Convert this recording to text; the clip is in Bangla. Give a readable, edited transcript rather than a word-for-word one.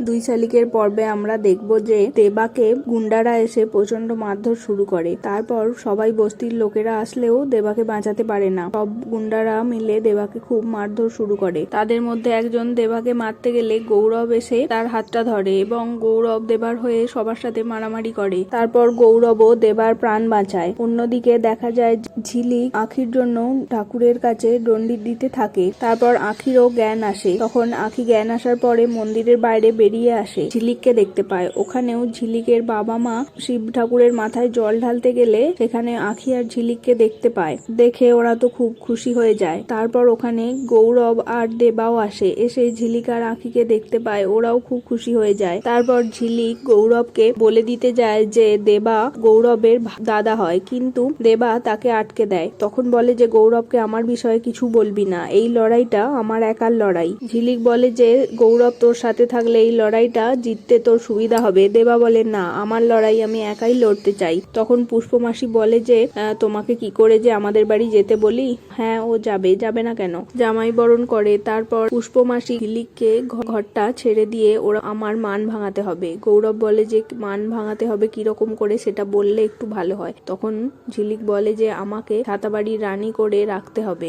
দুই শালিকের পর্বে আমরা দেখব যে দেবাকে গুন্ডারা এসে প্রচন্ড মারধর শুরু করে। তারপর সবাই বস্তির লোকেরা আসলেও দেবাকে বাঁচাতে পারে না। সব গুন্ডারা মিলে দেবাকে খুব মারধর শুরু করে। তাদের মধ্যে একজন দেবাকে মারতে গেলে গৌরব এসে তার হাতটা ধরে এবং গৌরব দেবার হয়ে সবার সাথে মারামারি করে। তারপর গৌরবও দেবার প্রাণ বাঁচায়। অন্যদিকে দেখা যায় ঝিলিক আখির জন্য ঠাকুরের কাছে দণ্ডি দিতে থাকে। তারপর আখিরও জ্ঞান আসে। তখন আখি জ্ঞান আসার পরে মন্দিরের বাইরে বেরিয়ে আসে, ঝিলিককে দেখতে পায়। ওখানেও ঝিলিকের বাবা মা শিব ঠাকুরের মাথায় জল ঢালতে গেলে সেখানে আখি আর ঝিলিককে দেখতে পায়। দেখে ওরা তো খুব খুশি হয়ে যায়। তারপর ওখানে গৌরব আর দেবাও আসে, এসে ঝিলিক আর আখিকে দেখতে পায়। ওরাও খুব খুশি হয়ে যায়। তারপর ঝিলিক গৌরবকে বলে দিতে যায় যে দেবা গৌরবের দাদা হয়, কিন্তু দেবা তাকে আটকে দেয়। তখন বলে যে গৌরবকে আমার বিষয়ে কিছু বলবি না, এই লড়াইটা আমার একার লড়াই। ঝিলিক বলে যে গৌরব তোর সাথে থাকলে এই লড়াইটা জিততে তোর সুবিধা হবে। দেবা বলে না, আমার লড়াই আমি একাই লড়তে চাই। তখন পুষ্পমাসি বলে যে তোমাকে কি করে যে আমাদের বাড়ি যেতে বলি? হ্যাঁ, ও যাবে, যাবে না কেন? জামাই বরণ করে। তারপর পুষ্পমাসি ঝিলিককে ঘরটা ছেড়ে দিয়ে ওরা আমার মান ভাঙাতে হবে। গৌরব বলে যে মান ভাঙাতে হবে কিরকম করে, সেটা বললে একটু ভালো হয়। তখন ঝিলিক বলে যে আমাকে ছাতাবাড়ির রানী করে রাখতে হবে।